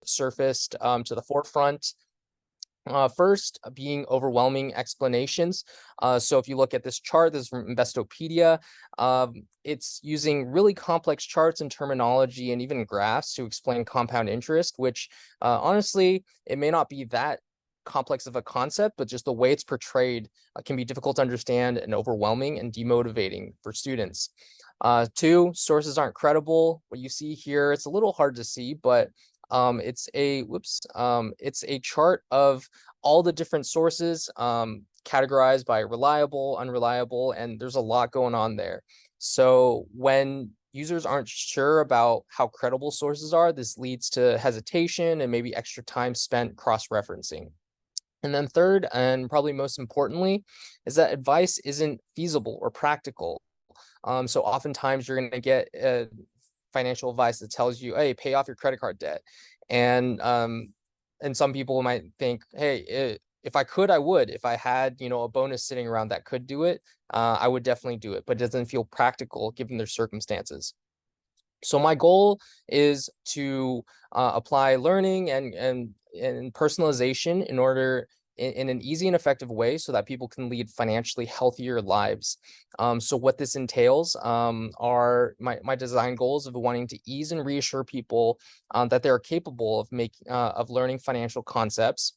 surfaced to the forefront. First, being overwhelming explanations. So if you look at this chart, this is from Investopedia. It's using really complex charts and terminology and even graphs to explain compound interest, which honestly, it may not be that complex of a concept, but just the way it's portrayed can be difficult to understand and overwhelming and demotivating for students. Two, sources aren't credible. What you see here, it's a little hard to see, but it's a chart of all the different sources categorized by reliable, unreliable, and there's a lot going on there. So when users aren't sure about how credible sources are, this leads to hesitation and maybe extra time spent cross-referencing. And then third, and probably most importantly, is that advice isn't feasible or practical. So oftentimes you're going to get financial advice that tells you, hey, pay off your credit card debt. And some people might think, hey, if I could, I would. If I had, a bonus sitting around that could do it, I would definitely do it, but it doesn't feel practical given their circumstances. So my goal is to apply learning and personalization in order in an easy and effective way so that people can lead financially healthier lives. So what this entails are my design goals of wanting to ease and reassure people that they're capable of learning financial concepts.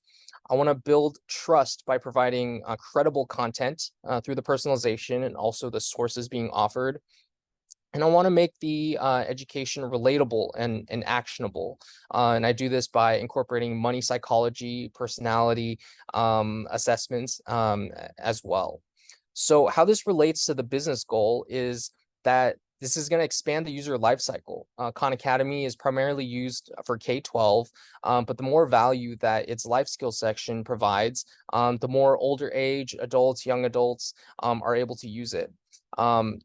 I want to build trust by providing credible content through the personalization and also the sources being offered. And I want to make the education relatable and actionable. And I do this by incorporating money psychology, personality assessments as well. So how this relates to the business goal is that this is going to expand the user life cycle. Khan Academy is primarily used for K-12, but the more value that its life skills section provides, the more older age adults, young adults are able to use it.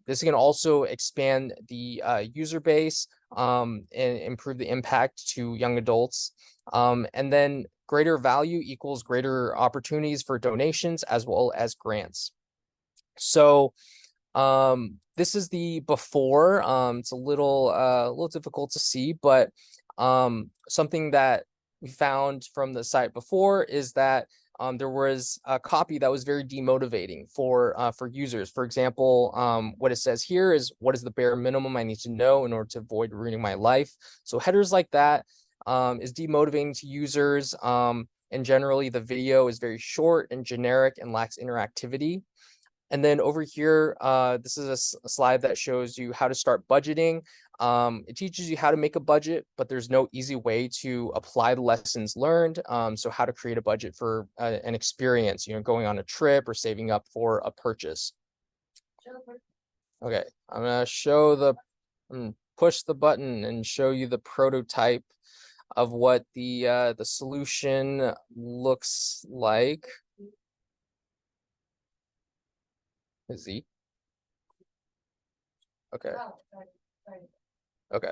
This can also expand the user base and improve the impact to young adults. And then greater value equals greater opportunities for donations as well as grants. So this is the before. It's a little difficult to see, but something that we found from the site before is that there was a copy that was very demotivating for users. For example, what it says here is, what is the bare minimum I need to know in order to avoid ruining my life? So headers like that is demotivating to users. And generally the video is very short and generic and lacks interactivity. And then over here, this is a slide that shows you how to start budgeting. It teaches you how to make a budget, but there's no easy way to apply the lessons learned. So how to create a budget for an experience, going on a trip or saving up for a purchase. Okay, I'm gonna push the button and show you the prototype of what the solution looks like. Z. Okay. Okay.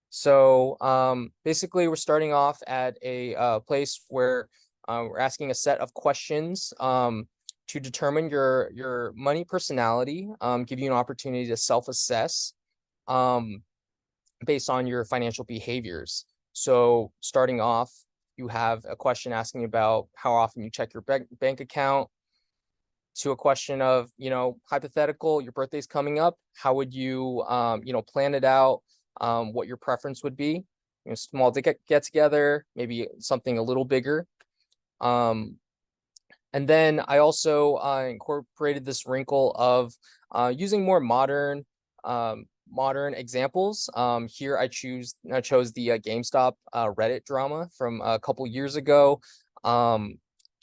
So basically we're starting off at a place where we're asking a set of questions to determine your money personality, give you an opportunity to self-assess based on your financial behaviors. So starting off, you have a question asking about how often you check your bank account, to a question of, hypothetical, your birthday's coming up, how would you, plan it out, what your preference would be, small get together, maybe something a little bigger. And then I also incorporated this wrinkle of using more modern examples. Here I chose the GameStop Reddit drama from a couple years ago.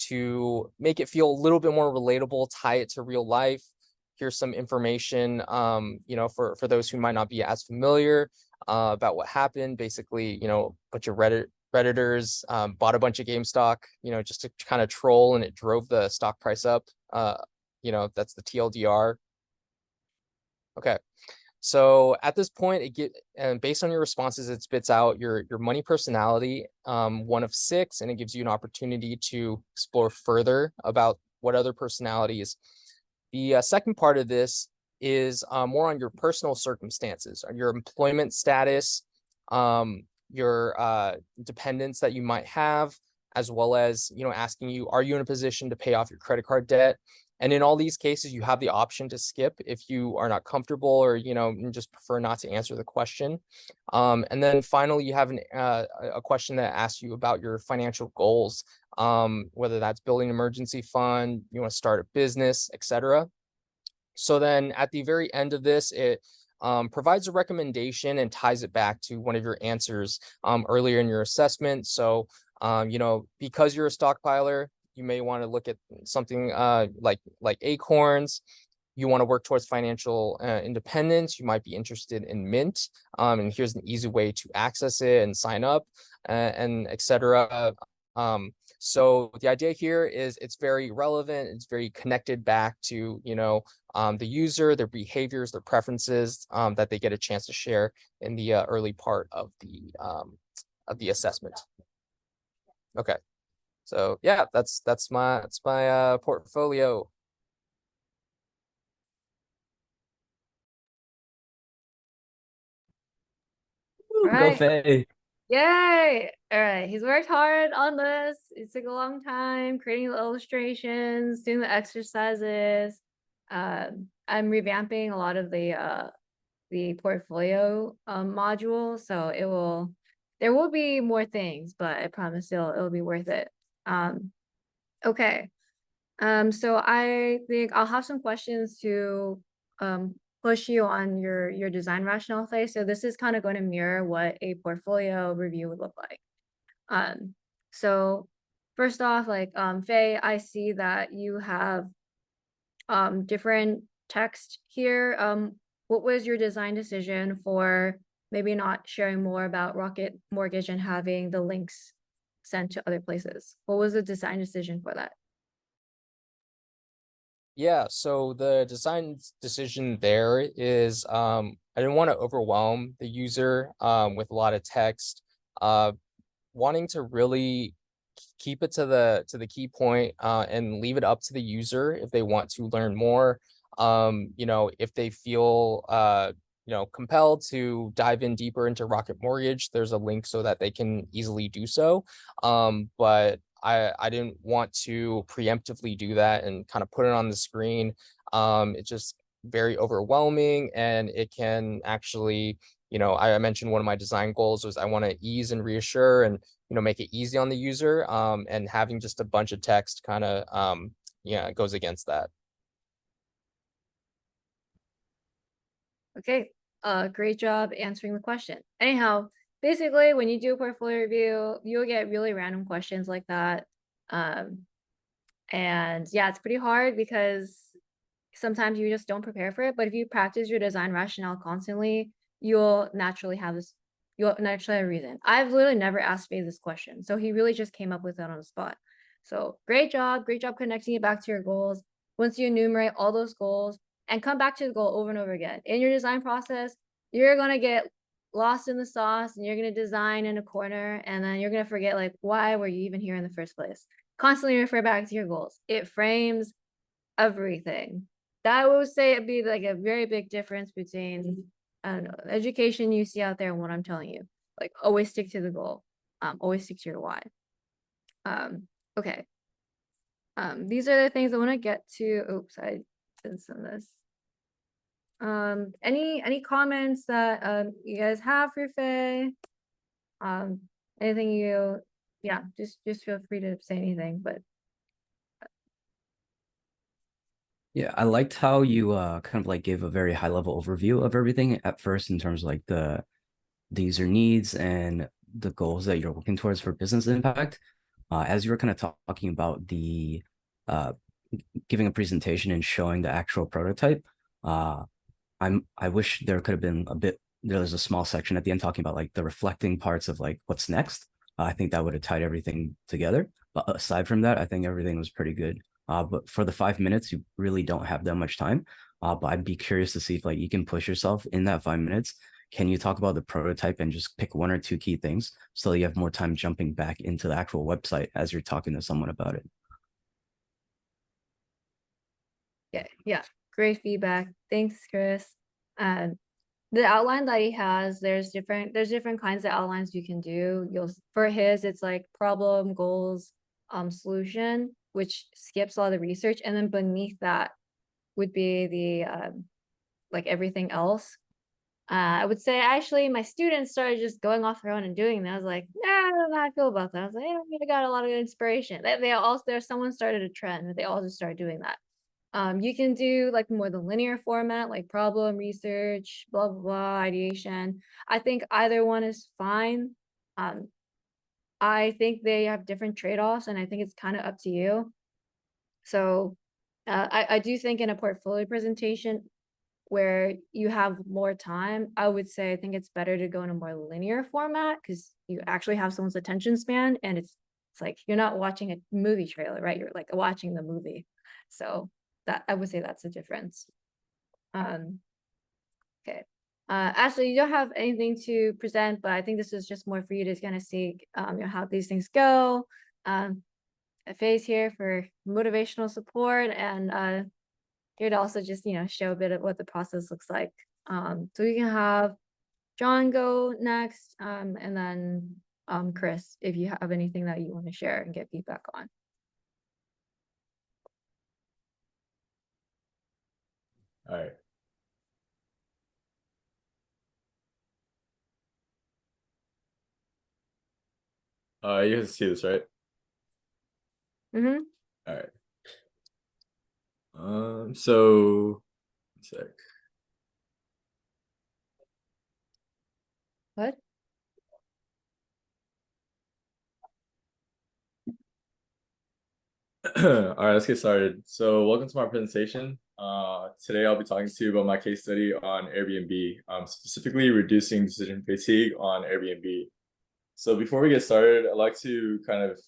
To make it feel a little bit more relatable, tie it to real life. Here's some information, for those who might not be as familiar about what happened. Basically, a bunch of Redditors bought a bunch of GameStop, just to kind of troll, and it drove the stock price up. That's the TLDR. Okay. So at this point, based on your responses, it spits out your money personality, 1 of 6, and it gives you an opportunity to explore further about what other personalities. The second part of this is more on your personal circumstances, on your employment status, your dependents that you might have, as well as, you know, asking you, are you in a position to pay off your credit card debt? And in all these cases, you have the option to skip if you are not comfortable, or, you know, just prefer not to answer the question. And then finally, you have a question that asks you about your financial goals, whether that's building an emergency fund, you want to start a business, etc. So then at the very end of this, it provides a recommendation and ties it back to one of your answers earlier in your assessment. So, you know, because you're a stockpiler, you may want to look at something like Acorns. You want to work towards financial independence. You might be interested in Mint, and here's an easy way to access it and sign up, and etc. So the idea here is it's very relevant. It's very connected back to, you know, the user, their behaviors, their preferences, that they get a chance to share in the early part of the assessment. Okay, so yeah, that's my portfolio. All Go right. Faye. Yay! All right. He's worked hard on this. It took a long time creating the illustrations, doing the exercises. I'm revamping a lot of the portfolio module, so there will be more things, but I promise it'll be worth it. Okay. So I think I'll have some questions to push you on your design rationale phase. So this is kind of going to mirror what a portfolio review would look like. So first off, like Faye, I see that you have different text here. What was your design decision for maybe not sharing more about Rocket Mortgage and having the links sent to other places? What was the design decision for that? Yeah, so the design decision there is I didn't want to overwhelm the user with a lot of text. Wanting to really keep it to the key point, and leave it up to the user if they want to learn more. You know, if they feel you know, compelled to dive in deeper into Rocket Mortgage, there's a link so that they can easily do so. But I didn't want to preemptively do that and kind of put it on the screen. It's just very overwhelming, and it can actually, you know, I mentioned one of my design goals was I want to ease and reassure and, you know, make it easy on the user. And having just a bunch of text kind of yeah, goes against that. Okay, great job answering the question. Anyhow, basically, when you do a portfolio review, you'll get really random questions like that. And yeah, it's pretty hard because sometimes you just don't prepare for it. But if you practice your design rationale constantly, you'll naturally have a reason. I've literally never asked Faye this question, so he really just came up with it on the spot. So great job connecting it back to your goals. Once you enumerate all those goals and come back to the goal over and over again in your design process, you're gonna get lost in the sauce and you're gonna design in a corner, and then you're gonna forget, like, why were you even here in the first place? Constantly refer back to your goals. It frames everything. That would say it'd be like a very big difference between, I don't know, education you see out there and what I'm telling you. Like, always stick to the goal. Always stick to your why. Okay. These are the things I want to get to. Oops, I didn't send this. Any comments that you guys have for Faye? Anything yeah, just feel free to say anything, but Yeah, I liked how you kind of like gave a very high level overview of everything at first in terms of like the user needs and the goals that you're working towards for business impact. As you were kind of talking about the uh, giving a presentation and showing the actual prototype, I wish there could have been there's a small section at the end talking about like the reflecting parts of like what's next. I think that would have tied everything together. But aside from that, I think everything was pretty good. But for the 5 minutes, you really don't have that much time. But I'd be curious to see if like you can push yourself in that 5 minutes. Can you talk about the prototype and just pick one or two key things so that you have more time jumping back into the actual website as you're talking to someone about it? yeah, great feedback. Thanks, Chris. the outline that he has, there's different kinds of outlines you can do. For his, it's like problem, goals, solution, which skips a lot of the research, and then beneath that would be the like everything else. I would say actually my students started just going off their own and doing that. I was like, nah, I don't know how I feel about that. I was like, yeah, I got a lot of good inspiration. They also, there's someone started a trend that they all just started doing that. You can do like more the linear format, like problem, research, blah, blah, blah, ideation. I think either one is fine. I think they have different trade-offs, and I think it's kind of up to you. So I do think in a portfolio presentation where you have more time, I would say I think it's better to go in a more linear format because you actually have someone's attention span, and it's like you're not watching a movie trailer, right? You're like watching the movie. So that I would say that's the difference. Okay. Ashley, you don't have anything to present, but I think this is just more for you to kind of see how these things go. Faye's here for motivational support, and here to also just show a bit of what the process looks like. So we can have John go next, and then Chris, if you have anything that you want to share and get feedback on. All right. You guys see this, right? Mm-hmm. All right. So, one sec. What? All right, let's get started. So welcome to my presentation. Today I'll be talking to you about my case study on Airbnb, specifically reducing decision fatigue on Airbnb. So before we get started, I'd like to kind of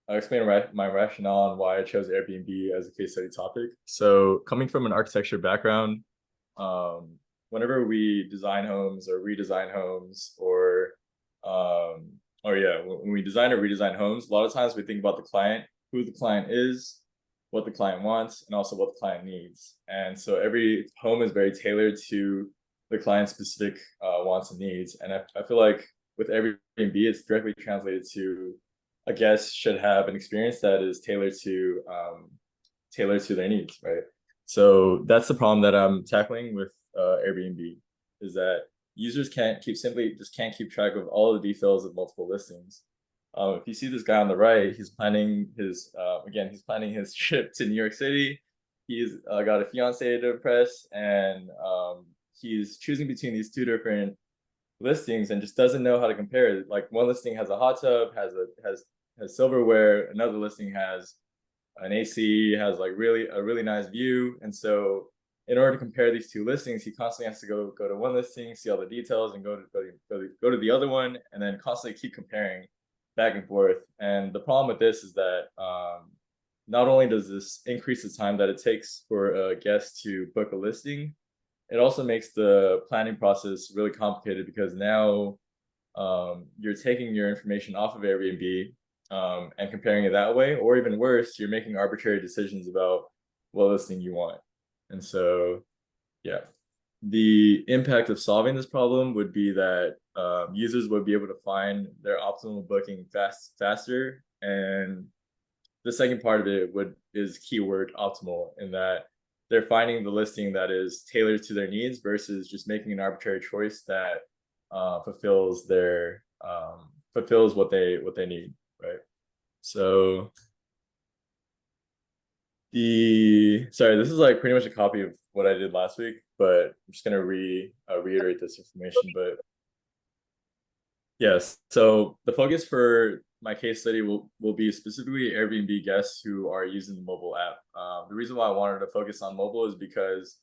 explain my rationale on why I chose Airbnb as a case study topic. So coming from an architecture background, whenever we design homes or redesign homes when we design or redesign homes, a lot of times we think about the client, who the client is, what the client wants, and also what the client needs. And so every home is very tailored to the client's specific wants and needs. And I feel like with Airbnb, it's directly translated to a guest should have an experience that is tailored to their needs, right? So that's the problem that I'm tackling with Airbnb, is that users can't keep track of all the details of multiple listings. If you see this guy on the right, he's planning his trip to New York City. He's got a fiance to impress, and he's choosing between these two different listings and just doesn't know how to compare it. Like one listing has a hot tub, has silverware, another listing has an AC, has like a really nice view. And so in order to compare these two listings, he constantly has to go to one listing, see all the details, and go to the other one, and then constantly keep comparing back and forth. And the problem with this is that not only does this increase the time that it takes for a guest to book a listing, it also makes the planning process really complicated, because now you're taking your information off of Airbnb and comparing it that way, or even worse, you're making arbitrary decisions about what listing you want. And so, yeah, the impact of solving this problem would be that users would be able to find their optimal booking faster. And the second part of it is keyword optimal, in that they're finding the listing that is tailored to their needs versus just making an arbitrary choice that fulfills what they need, right? So this is like pretty much a copy of what I did last week, but I'm just gonna reiterate this information. But yes, so the focus for my case study will be specifically Airbnb guests who are using the mobile app. The reason why I wanted to focus on mobile is because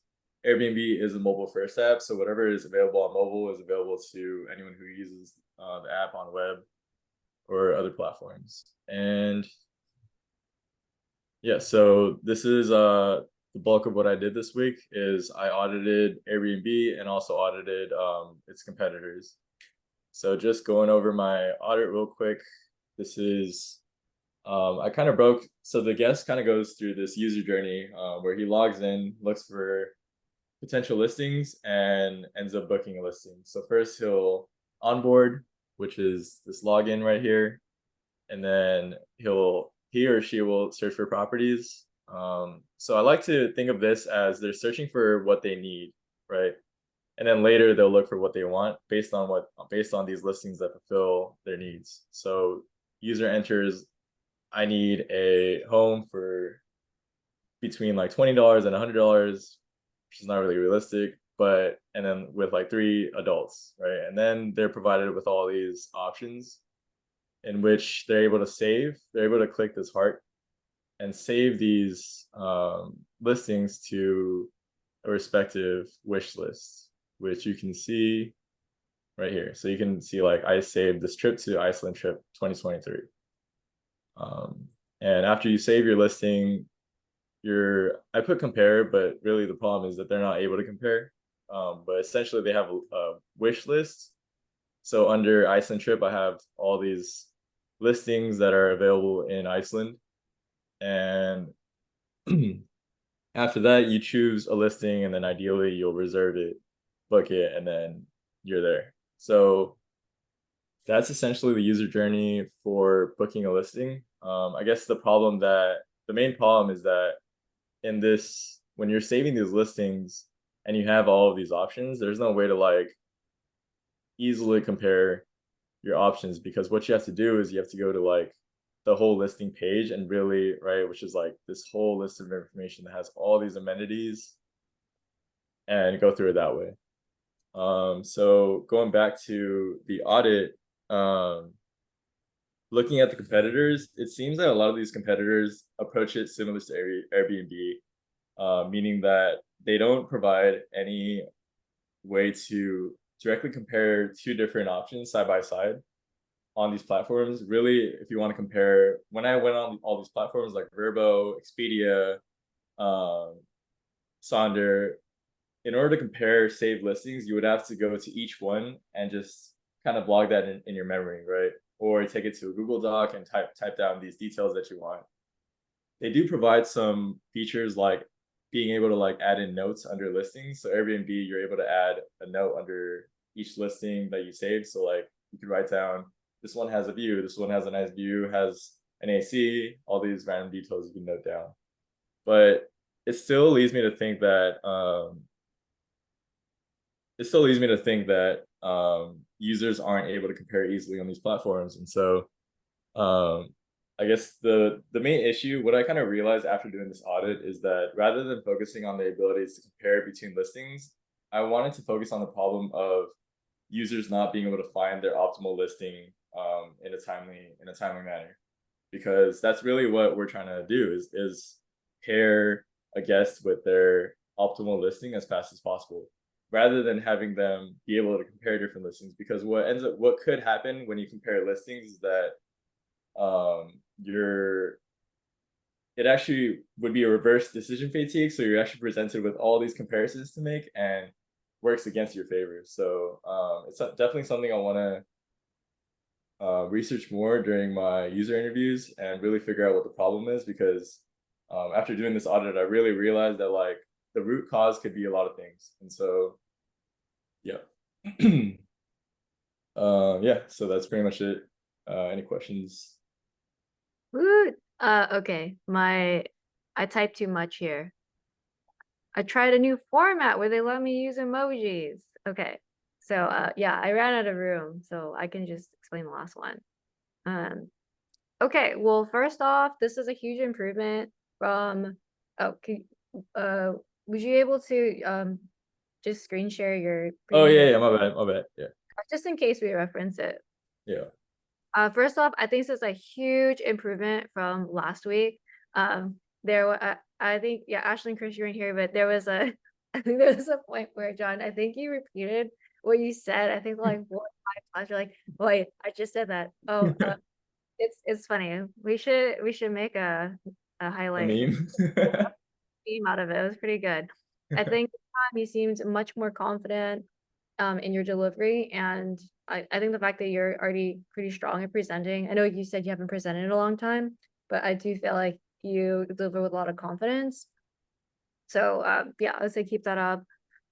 Airbnb is a mobile first app, so whatever is available on mobile is available to anyone who uses the app on web or other platforms. And yeah, so this is the bulk of what I did this week. Is I audited Airbnb and also audited its competitors. So just going over my audit real quick. This is I kind of so the guest kind of goes through this user journey where he logs in, looks for potential listings and ends up booking a listing. So first he'll onboard, which is this login right here, and then he or she will search for properties. So I like to think of this as they're searching for what they need, right? And then later they'll look for what they want based on these listings that fulfill their needs. So user enters, I need a home for between like $20 and $100, which is not really realistic, and then with like 3 adults, right? And then they're provided with all these options in which they're able to click this heart and save these listings to a respective wish list, which you can see right here. So you can see like I saved this trip to Iceland trip 2023. And after you save your listing, I put compare, but really the problem is that they're not able to compare. But essentially they have a wish list. So under Iceland trip, I have all these listings that are available in Iceland. And after that, you choose a listing, and then ideally you'll reserve it, book it, and then you're there. So that's essentially the user journey for booking a listing. I guess the main problem is that when you're saving these listings and you have all of these options, there's no way to like easily compare your options, because what you have to do is you have to go to like the whole listing page and really, right, which is like this whole list of information that has all these amenities, and go through it that way. So going back to the audit, looking at the competitors, it seems that a lot of these competitors approach it similar to Airbnb, meaning that they don't provide any way to directly compare 2 different options side by side on these platforms. Really, if you want to compare, when I went on all these platforms like Vrbo, Expedia, Sonder, in order to compare saved listings, you would have to go to each one and just kind of log that in your memory, right? Or take it to a Google Doc and type down these details that you want. They do provide some features like being able to like add in notes under listings. So Airbnb, you're able to add a note under each listing that you save. So like you could write down, this one has a view, this one has a nice view, has an AC, all these random details you can note down. But it still leads me to think that users aren't able to compare easily on these platforms. And so I guess the main issue, what I kind of realized after doing this audit, is that rather than focusing on the abilities to compare between listings, I wanted to focus on the problem of users not being able to find their optimal listing in a timely manner, because that's really what we're trying to do is pair a guest with their optimal listing as fast as possible, rather than having them be able to compare different listings. Because what could happen when you compare listings is that it actually would be a reverse decision fatigue. So you're actually presented with all these comparisons to make, and works against your favor. So it's definitely something I want to research more during my user interviews and really figure out what the problem is, because after doing this audit, I really realized that like the root cause could be a lot of things. And so yeah. Yeah, so that's pretty much it. Any questions? Woo! Okay, I typed too much here. I tried a new format where they let me use emojis. Okay, so yeah, I ran out of room, so I can just explain the last one. Okay, well, first off, this is a huge improvement from. Oh, would you able to just screen share your? Oh yeah, my bad. Yeah. Just in case we reference it. Yeah. First off, I think this is a huge improvement from last week. I think, yeah, Ashley and Chris, you weren't here, but I think there was a point where, John, I think you repeated what you said. I think like 4 or 5 times. You're like, wait, I just said that. Oh, it's funny. We should make a highlight meme. meme out of it. It was pretty good. I think this time you seemed much more confident in your delivery, and I think the fact that you're already pretty strong at presenting. I know you said you haven't presented in a long time, but I do feel like you deliver with a lot of confidence. So yeah, I would say keep that up.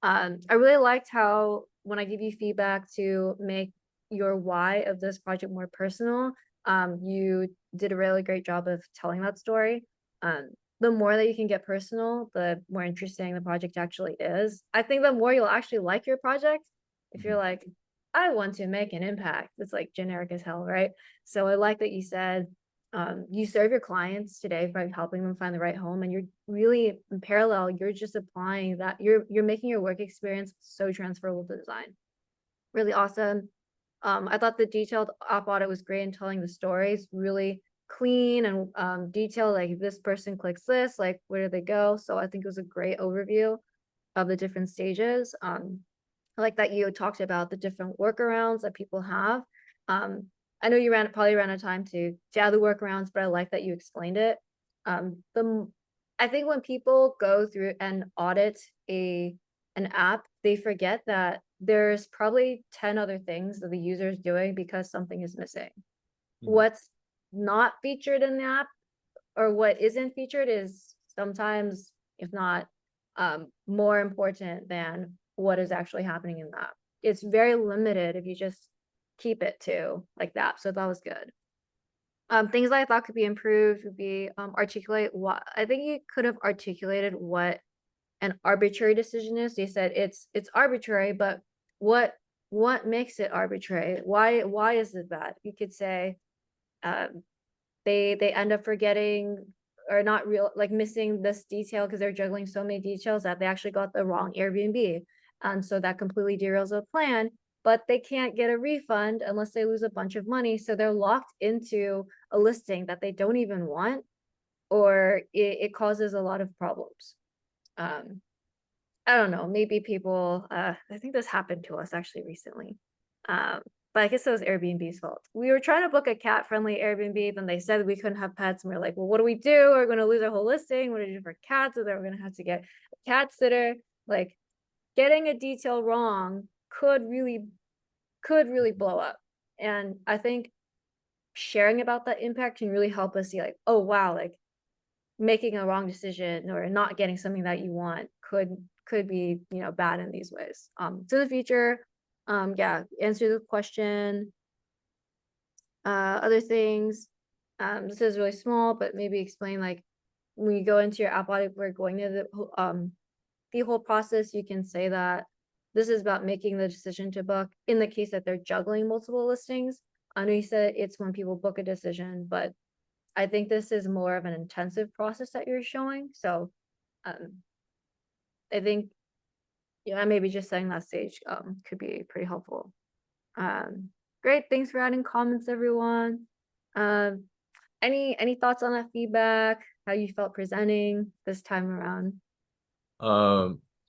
I really liked how when I give you feedback to make your why of this project more personal, you did a really great job of telling that story. The more that you can get personal, the more interesting the project actually is. I think the more you'll actually like your project if you're like, I want to make an impact. It's like generic as hell, right? So I like that you said you serve your clients today by helping them find the right home, and you're really in parallel, you're just applying that, you're making your work experience so transferable to design. Really awesome. I thought the detailed op audit was great in telling the stories, really clean and detailed, like if this person clicks this, like where do they go? So I think it was a great overview of the different stages. I like that you talked about the different workarounds that people have. I know you probably ran out of time to add the workarounds, but I like that you explained it. I think when people go through and audit an app, they forget that there's probably 10 other things that the user is doing because something is missing. What's not featured in the app or what isn't featured is sometimes, if not more important than what is actually happening in that. It's very limited if you just keep it to like that. So that was good. Things that I thought could be improved would be articulate what I think you could have articulated what an arbitrary decision is. They said it's arbitrary, but what makes it arbitrary? Why is it that? You could say they end up forgetting or not real, like missing this detail because they're juggling so many details that they actually got the wrong Airbnb. And so that completely derails the plan, but they can't get a refund unless they lose a bunch of money. So they're locked into a listing that they don't even want, or it causes a lot of problems. I don't know, maybe people, I think this happened to us actually recently. But I guess it was Airbnb's fault. We were trying to book a cat-friendly Airbnb, then they said we couldn't have pets, and we are like, well, what do we do? We're gonna lose our whole listing. What do we do for cats? So then we're gonna have to get a cat sitter. Like, getting a detail wrong could really blow up. And I think sharing about that impact can really help us see like, oh wow, like making a wrong decision or not getting something that you want could be, you know, bad in these ways. To the future, yeah, answer the question. Other things, this is really small, but maybe explain like when you go into your app audit, we're going to the whole process. You can say that this is about making the decision to book in the case that they're juggling multiple listings. I know you said it's when people book a decision, but I think this is more of an intensive process that you're showing. So I think, yeah, maybe just setting that stage could be pretty helpful. Great, thanks for adding comments, everyone. Any thoughts on that feedback? How you felt presenting this time around?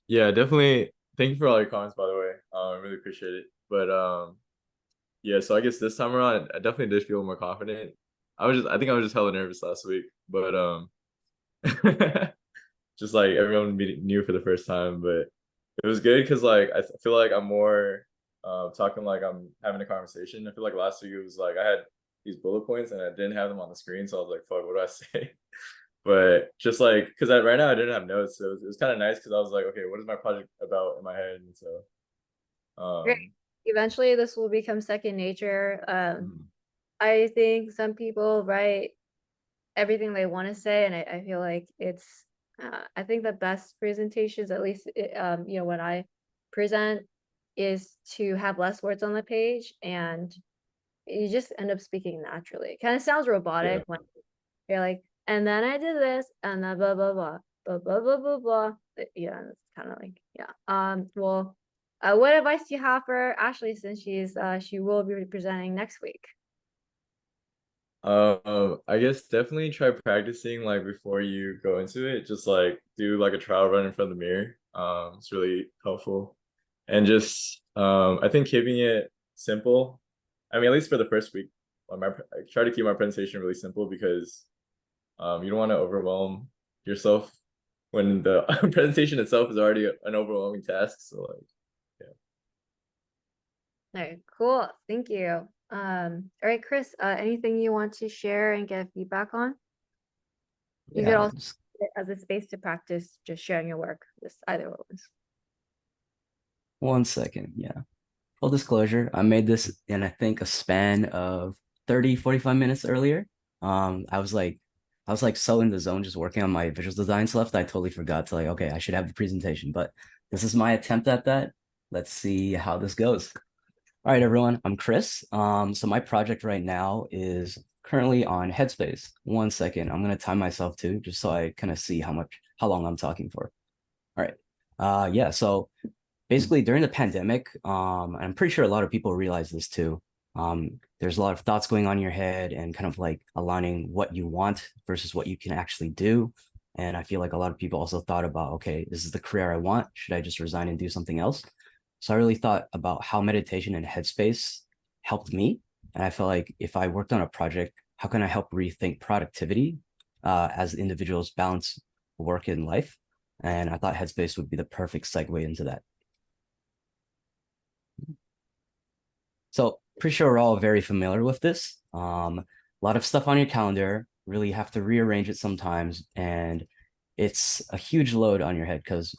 Yeah, definitely. Thank you for all your comments, by the way. I really appreciate it. But yeah, so I guess this time around, I definitely did feel more confident. I think I was just hella nervous last week, but just like everyone meeting new for the first time, but it was good because like I feel like I'm more talking like I'm having a conversation. I feel like last week it was like I had these bullet points and I didn't have them on the screen, so I was like, fuck, what do I say? But just like because right now I didn't have notes, so it was kind of nice because I was like, okay, what is my project about in my head? And so Great. Eventually this will become second nature. mhm. I think some people write everything they want to say, and I feel like it's I think the best presentations, at least you know, when I present, is to have less words on the page and you just end up speaking naturally. It kind of sounds robotic when you're like, and then I did this and then blah blah blah blah blah blah blah blah. Yeah, it's kind of like, yeah. Well, what advice do you have for Ashley since she will be presenting next week? I guess definitely try practicing like before you go into it. Just like do like a trial run in front of the mirror. It's really helpful. And just I think keeping it simple. I mean, at least for the first week, I try to keep my presentation really simple because you don't want to overwhelm yourself when the presentation itself is already an overwhelming task. So like, yeah. All right, cool. Thank you. All right, Chris, anything you want to share and get feedback on? You could Yeah, also use it as a space to practice just sharing your work, just either ones. 1 second. Yeah. Full disclosure, I made this in I think a span of 30, 45 minutes earlier. I was like so in the zone just working on my visual design stuff that I totally forgot to like, okay, I should have the presentation, but this is my attempt at that. Let's see how this goes. All right, everyone, I'm Chris. So my project right now is currently on Headspace. 1 second, I'm gonna time myself too, just so I kind of see how long I'm talking for. All right. Yeah, so basically during the pandemic, and I'm pretty sure a lot of people realize this too. There's a lot of thoughts going on in your head and kind of like aligning what you want versus what you can actually do. And I feel like a lot of people also thought about, okay, this is the career I want. Should I just resign and do something else? So I really thought about how meditation and headspace helped me. And I felt like if I worked on a project, how can I help rethink productivity as individuals balance work and life? And I thought Headspace would be the perfect segue into that. So pretty sure we're all very familiar with this. A lot of stuff on your calendar, really have to rearrange it sometimes. And it's a huge load on your head because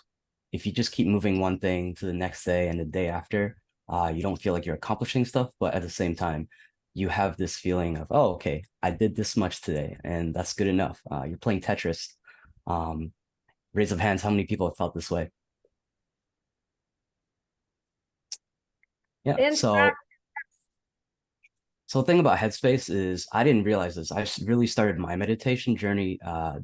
if you just keep moving one thing to the next day and the day after, you don't feel like you're accomplishing stuff. But at the same time, you have this feeling of, oh, okay, I did this much today and that's good enough. You're playing Tetris. Raise of hands, how many people have felt this way? Yeah, so the thing about Headspace is I didn't realize this. I really started my meditation journey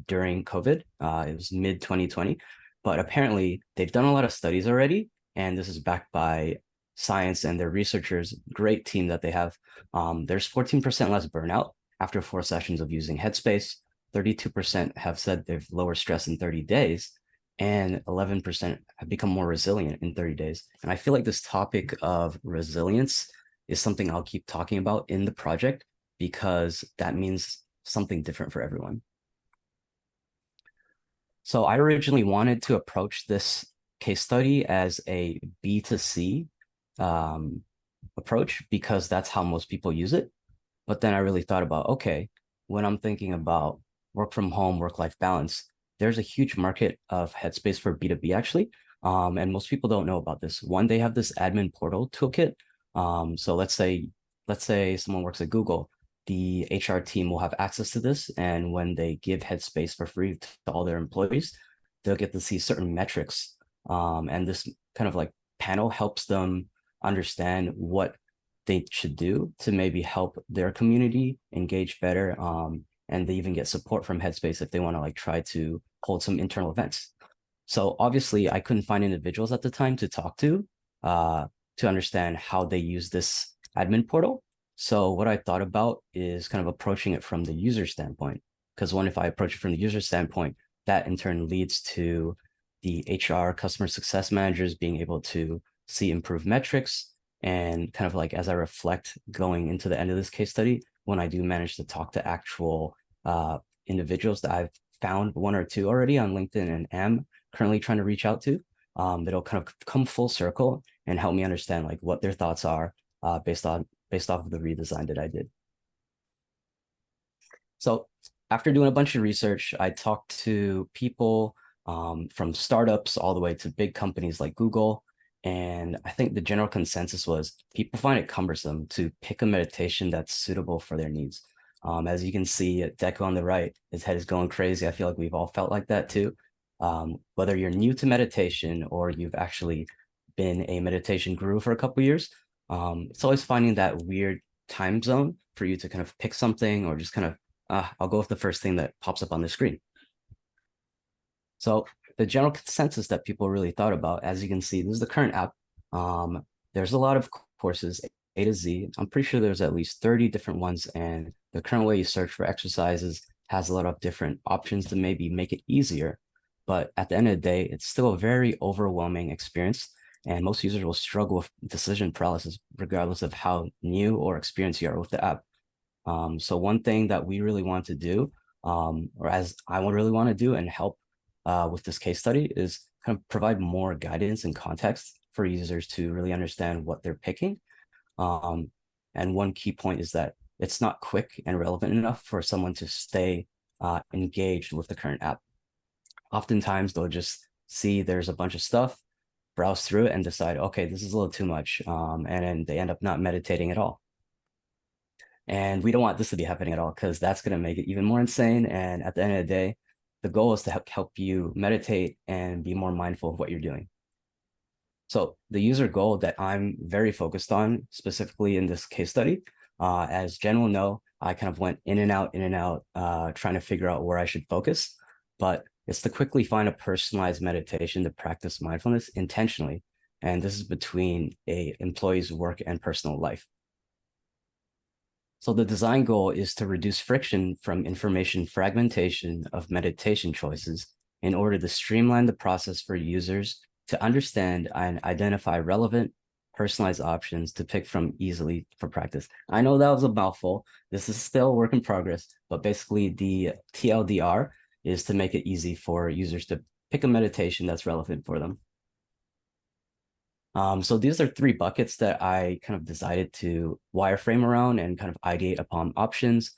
during COVID. It was mid 2020, but apparently they've done a lot of studies already, and this is backed by science and their researchers. Great team that they have. There's 14% less burnout after 4 sessions of using Headspace. 32% have said they've lower stress in 30 days, and 11% have become more resilient in 30 days. And I feel like this topic of resilience is something I'll keep talking about in the project because that means something different for everyone. So I originally wanted to approach this case study as a B2C approach because that's how most people use it. But then I really thought about, okay, when I'm thinking about work from home, work-life balance, there's a huge market of Headspace for B2B actually. And most people don't know about this. One, they have this admin portal toolkit. So let's say someone works at Google, the HR team will have access to this. And when they give Headspace for free to all their employees, they'll get to see certain metrics. And this kind of like panel helps them understand what they should do to maybe help their community engage better. And they even get support from Headspace if they want to like try to hold some internal events. So obviously I couldn't find individuals at the time to talk to understand how they use this admin portal. So what I thought about is kind of approaching it from the user standpoint, because if I approach it from the user standpoint, that in turn leads to the HR customer success managers being able to see improved metrics. And kind of like as I reflect going into the end of this case study, when I do manage to talk to actual individuals that I've found 1 or 2 already on LinkedIn and am currently trying to reach out to, that'll kind of come full circle and help me understand like what their thoughts are based off of the redesign that I did. So after doing a bunch of research, I talked to people from startups all the way to big companies like Google. And I think the general consensus was people find it cumbersome to pick a meditation that's suitable for their needs. As you can see, Deco on the right, his head is going crazy. I feel like we've all felt like that too. Whether you're new to meditation or you've actually been a meditation guru for a couple of years, it's always finding that weird time zone for you to kind of pick something or just kind of, I'll go with the first thing that pops up on the screen. So the general consensus that people really thought about, as you can see, this is the current app. There's a lot of courses, A to Z. I'm pretty sure there's at least 30 different ones. And the current way you search for exercises has a lot of different options to maybe make it easier. But at the end of the day, it's still a very overwhelming experience. And most users will struggle with decision paralysis, regardless of how new or experienced you are with the app. So one thing that we really want to do, or as I would really want to do and help with this case study, is kind of provide more guidance and context for users to really understand what they're picking. And one key point is that it's not quick and relevant enough for someone to stay engaged with the current app. Oftentimes, they'll just see there's a bunch of stuff, browse through it and decide, okay, this is a little too much. And then they end up not meditating at all. And we don't want this to be happening at all, because that's going to make it even more insane. And at the end of the day, the goal is to help you meditate and be more mindful of what you're doing. So the user goal that I'm very focused on, specifically in this case study, as Jen will know, I kind of went in and out, trying to figure out where I should focus. But it's to quickly find a personalized meditation to practice mindfulness intentionally. And this is between an employee's work and personal life. So the design goal is to reduce friction from information fragmentation of meditation choices in order to streamline the process for users to understand and identify relevant, personalized options to pick from easily for practice. I know that was a mouthful. This is still a work in progress, but basically the TLDR is to make it easy for users to pick a meditation that's relevant for them. So these are 3 buckets that I kind of decided to wireframe around and kind of ideate upon options.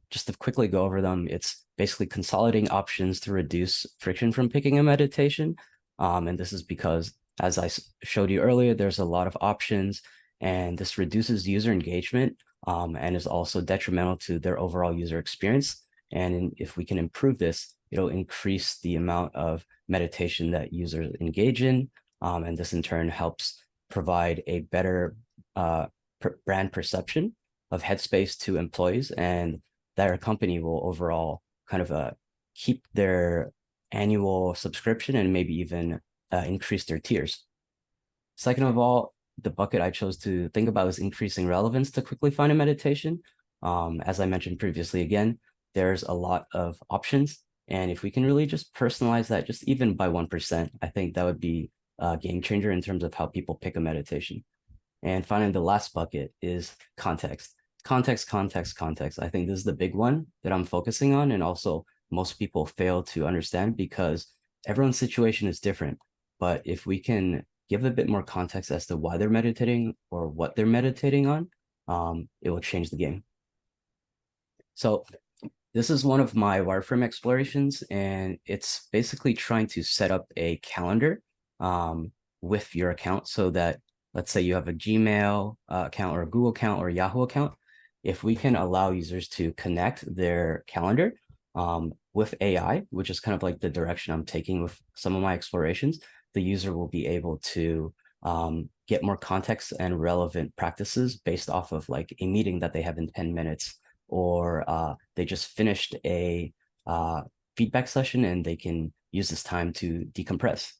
Just to quickly go over them, it's basically consolidating options to reduce friction from picking a meditation. And this is because, as I showed you earlier, there's a lot of options, and this reduces user engagement and is also detrimental to their overall user experience. And if we can improve this, it'll increase the amount of meditation that users engage in. And this in turn helps provide a better brand perception of Headspace to employees, and their company will overall kind of keep their annual subscription and maybe even increase their tiers. Second of all, the bucket I chose to think about is increasing relevance to quickly find a meditation. As I mentioned previously, again, there's a lot of options. And if we can really just personalize that, just even by 1%, I think that would be a game changer in terms of how people pick a meditation. And finally, the last bucket is context. Context. I think this is the big one that I'm focusing on, and also most people fail to understand because everyone's situation is different. But if we can give a bit more context as to why they're meditating or what they're meditating on, it will change the game. So this is one of my wireframe explorations, and it's basically trying to set up a calendar with your account, so that, let's say you have a Gmail account or a Google account or a Yahoo account. If we can allow users to connect their calendar with AI, which is kind of like the direction I'm taking with some of my explorations, the user will be able to get more context and relevant practices based off of like a meeting that they have in 10 minutes, or they just finished a feedback session and they can use this time to decompress.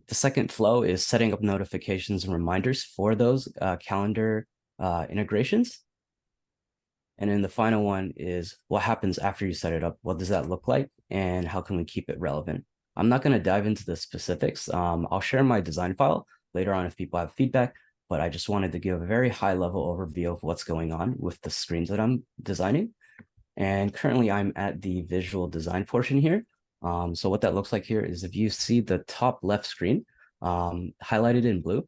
The second flow is setting up notifications and reminders for those calendar integrations. And then the final one is what happens after you set it up. What does that look like? And how can we keep it relevant? I'm not going to dive into the specifics. I'll share my design file later on if people have feedback, but I just wanted to give a very high level overview of what's going on with the screens that I'm designing. And currently I'm at the visual design portion here. So what that looks like here is, if you see the top left screen highlighted in blue,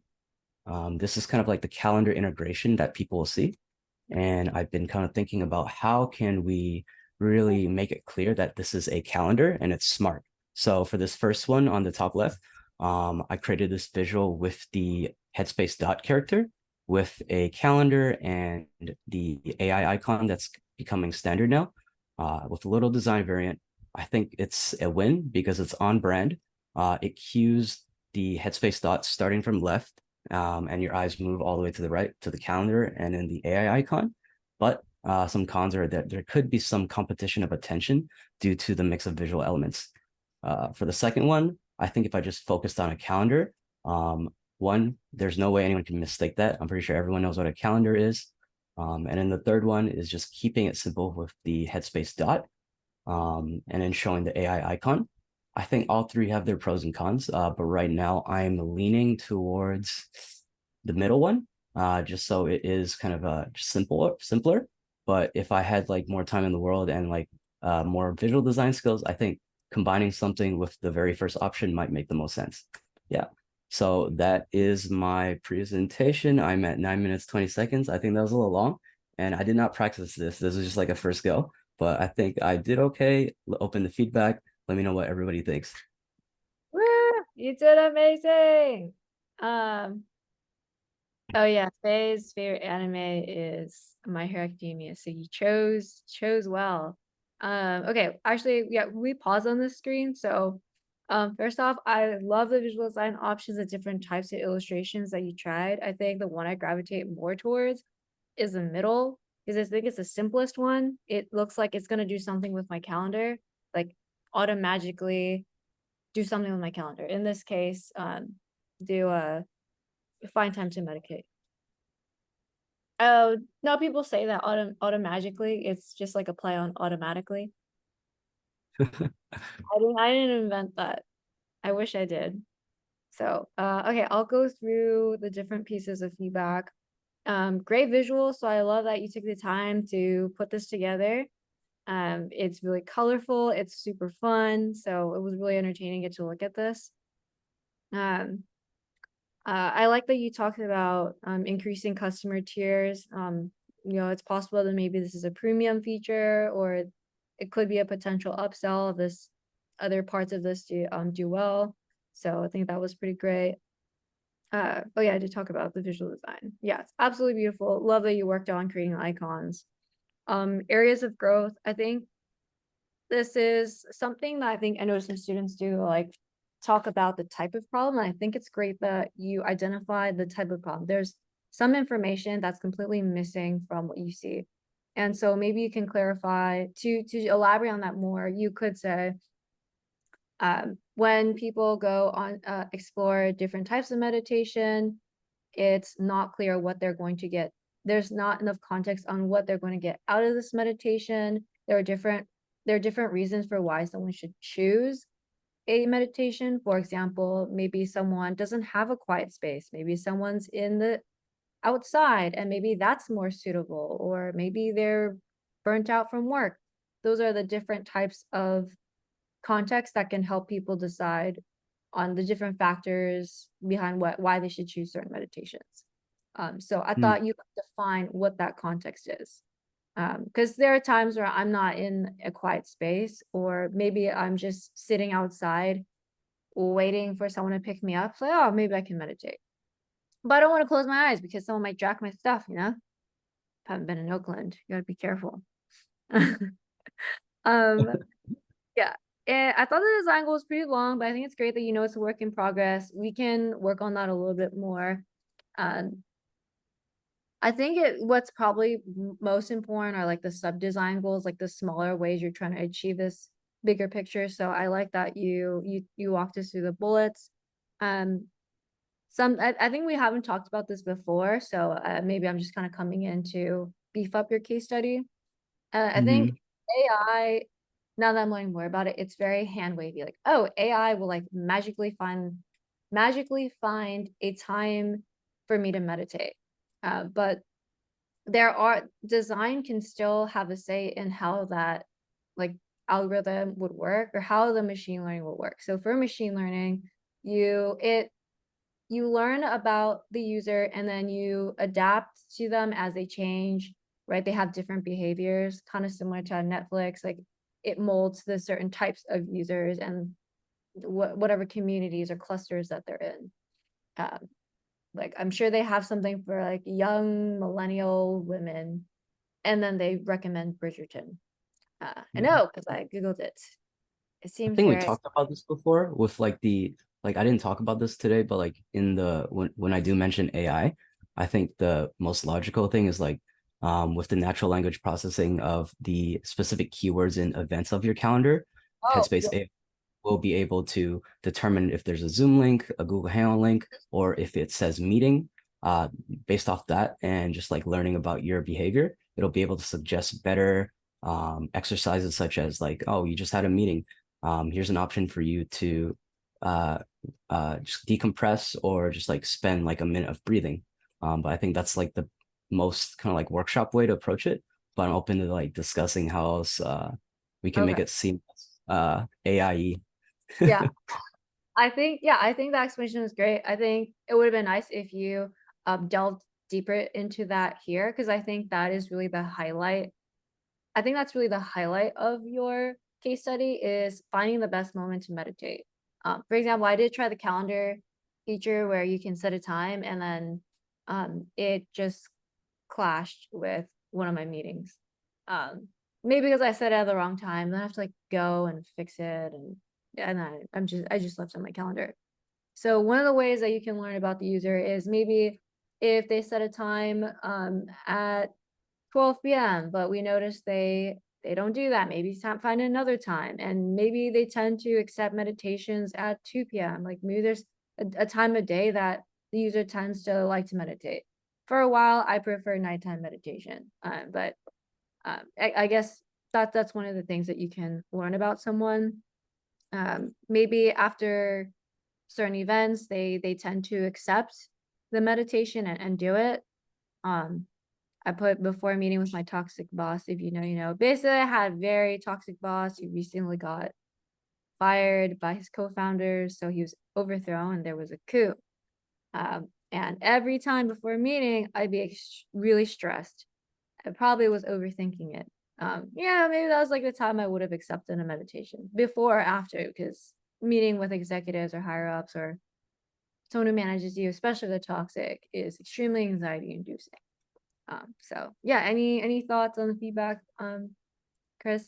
this is kind of like the calendar integration that people will see. And I've been kind of thinking about how can we really make it clear that this is a calendar and it's smart. So for this first one on the top left, I created this visual with the Headspace dot character with a calendar and the AI icon that's becoming standard now, with a little design variant. I think it's a win because it's on brand. It cues the Headspace dots starting from left, and your eyes move all the way to the right to the calendar and then the AI icon. But some cons are that there could be some competition of attention due to the mix of visual elements. For the second one, I think if I just focused on a calendar, one, there's no way anyone can mistake that. I'm pretty sure everyone knows what a calendar is. And then the third one is just keeping it simple with the Headspace dot, and then showing the AI icon. I think all three have their pros and cons, but right now I'm leaning towards the middle one, just so it is kind of just simpler. But if I had like more time in the world and like more visual design skills, I think combining something with the very first option might make the most sense. Yeah. So that is my presentation. I'm at 9 minutes, 20 seconds. I think that was a little long, and I did not practice this. This was just like a first go, but I think I did okay. Open the feedback. Let me know what everybody thinks. Woo! You did amazing. Oh yeah, Faye's favorite anime is My Hero Academia, so you chose well. Okay, actually, yeah, we pause on the screen. So, first off, I love the visual design options and different types of illustrations that you tried. I think the one I gravitate more towards is the middle because I think it's the simplest one. It looks like it's gonna do something with my calendar, like automatically do something with my calendar. In this case, do find time to medicate. Oh, no, people say that automatically. It's just like a play on automatically. I didn't invent that. I wish I did. So, okay, I'll go through the different pieces of feedback. Great visual. So I love that you took the time to put this together. It's really colorful. It's super fun. So it was really entertaining to get to look at this. I like that you talked about increasing customer tiers. It's possible that maybe this is a premium feature, or it could be a potential upsell if this other parts of this do well. So I think that was pretty great. Oh yeah, I did talk about the visual design. Yeah, it's absolutely beautiful. Love that you worked on creating icons. Areas of growth. I think this is something that I know some students do, like talk about the type of problem. And I think it's great that you identify the type of problem. There's some information that's completely missing from what you see. And so maybe you can clarify to elaborate on that more. You could say, when people go on explore different types of meditation, it's not clear what they're going to get. There's not enough context on what they're going to get out of this meditation. There are different reasons for why someone should choose a meditation. For example, maybe someone doesn't have a quiet space. Maybe someone's in the outside and maybe that's more suitable, or maybe they're burnt out from work. Those are the different types of context that can help people decide on the different factors behind why they should choose certain meditations. So I thought you could define what that context is. Because there are times where I'm not in a quiet space, or maybe I'm just sitting outside waiting for someone to pick me up. So, oh, maybe I can meditate. But I don't want to close my eyes because someone might jack my stuff, you know? Haven't been in Oakland. You gotta be careful. Yeah. And I thought the design goal was pretty long, but I think it's great that it's a work in progress. We can work on that a little bit more. I think what's probably most important are like the sub design goals, like the smaller ways you're trying to achieve this bigger picture. So I like that you walked us through the bullets. I think we haven't talked about this before, so maybe I'm just kind of coming in to beef up your case study. I think AI, now that I'm learning more about it, it's very hand wavy. Like, oh, AI will like magically find a time for me to meditate. But design can still have a say in how that like algorithm would work, or how the machine learning will work. So for machine learning, you learn about the user and then you adapt to them as they change, right? They have different behaviors, kind of similar to Netflix. Like it molds the certain types of users and whatever communities or clusters that they're in. Like I'm sure they have something for like young millennial women, and then they recommend Bridgerton. I know because I Googled it. It I seems think we very talked about this before with like I didn't talk about this today, but like in the when I do mention AI, I think the most logical thing is like with the natural language processing of the specific keywords and events of your calendar, Headspace AI will be able to determine if there's a Zoom link, a Google Hangout link, or if it says meeting. Based off that and just like learning about your behavior, it'll be able to suggest better exercises such as like, oh, you just had a meeting. Here's an option for you to just decompress or just like spend like a minute of breathing. But I think that's like the most kind of like workshop way to approach it. But I'm open to like discussing how else we can make it seem AI. Yeah. I think the explanation was great. I think it would have been nice if you delved deeper into that here, because I think that is really the highlight. I think that's really the highlight of your case study, is finding the best moment to meditate. For example, I did try the calendar feature where you can set a time, and then it just clashed with one of my meetings. Maybe because I set it at the wrong time, then I have to like go and fix it, and I just left it on my calendar. So one of the ways that you can learn about the user is maybe if they set a time at 12 p.m., but we notice they don't do that. Maybe it's time find another time, and maybe they tend to accept meditations at 2 p.m. Like maybe there's a time of day that the user tends to like to meditate. For a while, I prefer nighttime meditation, but I guess that's one of the things that you can learn about someone. Maybe after certain events, they tend to accept the meditation and do it. I put before a meeting with my toxic boss, if you know, you know. Basically, I had a very toxic boss who recently got fired by his co-founders, so he was overthrown and there was a coup. And every time before a meeting, I'd be really stressed. I probably was overthinking it. Yeah, maybe that was like the time I would have accepted a meditation, before or after, because meeting with executives or higher ups or someone who manages you, especially the toxic, is extremely anxiety inducing. So yeah, any thoughts on the feedback, Chris?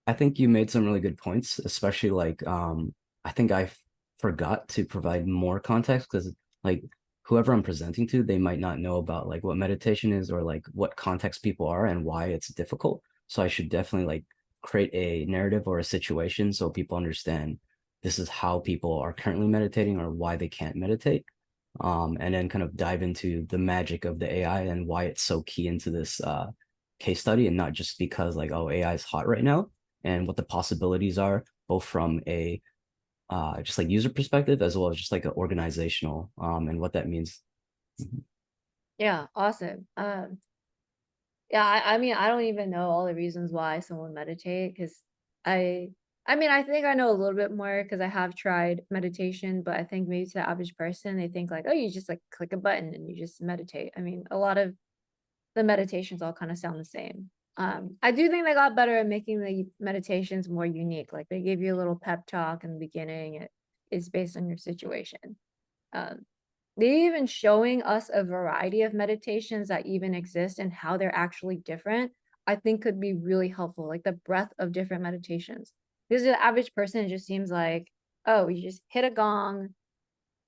I think you made some really good points, especially like I think I forgot to provide more context because like whoever I'm presenting to, they might not know about like what meditation is or like what context people are and why it's difficult. So I should definitely like create a narrative or a situation so people understand this is how people are currently meditating or why they can't meditate. And then kind of dive into the magic of the AI and why it's so key into this case study, and not just because like, oh, AI is hot right now, and what the possibilities are, both from a just like user perspective as well as just like an organizational and what that means. Yeah, awesome. Yeah, I mean, I don't even know all the reasons why someone meditate, because I mean, I think I know a little bit more because I have tried meditation, but I think maybe to the average person, they think like, oh, you just like click a button and you just meditate. I mean, a lot of the meditations all kind of sound the same. I do think they got better at making the meditations more unique. Like they give you a little pep talk in the beginning. It is based on your situation. Um, they even showing us a variety of meditations that even exist and how they're actually different, I think could be really helpful. Like the breadth of different meditations. Because the average person, it just seems like, oh, you just hit a gong,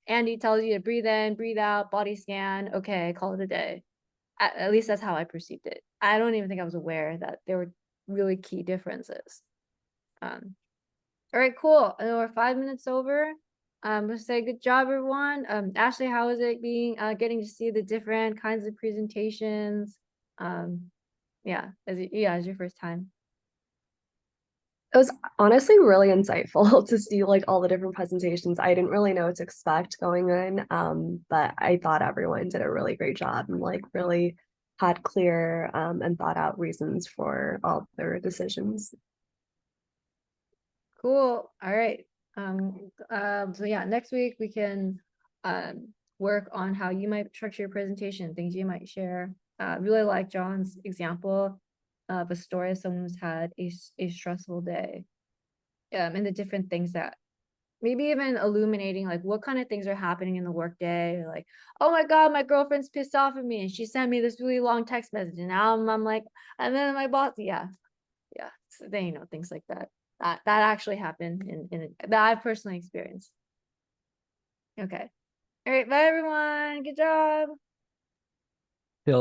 Andy tells you to breathe in, breathe out, body scan. Okay, call it a day. At least that's how I perceived it. I don't even think I was aware that there were really key differences. All right, cool. I know we're 5 minutes over. Let's say good job, everyone. Ashley, how is it being getting to see the different kinds of presentations? Yeah, it's your first time. It was honestly really insightful to see like all the different presentations. I didn't really know what to expect going in, but I thought everyone did a really great job and like really had clear and thought out reasons for all their decisions. Cool. All right. So yeah, next week we can work on how you might structure your presentation, things you might share. Really like John's example of a story of someone who's had a stressful day. And the different things that maybe even illuminating like what kind of things are happening in the workday. Like, oh my God, my girlfriend's pissed off at me and she sent me this really long text message. And now I'm like, and then my boss, yeah. So then, you know, things like that. That actually happened that I've personally experienced. Okay. All right, bye everyone. Good job. Till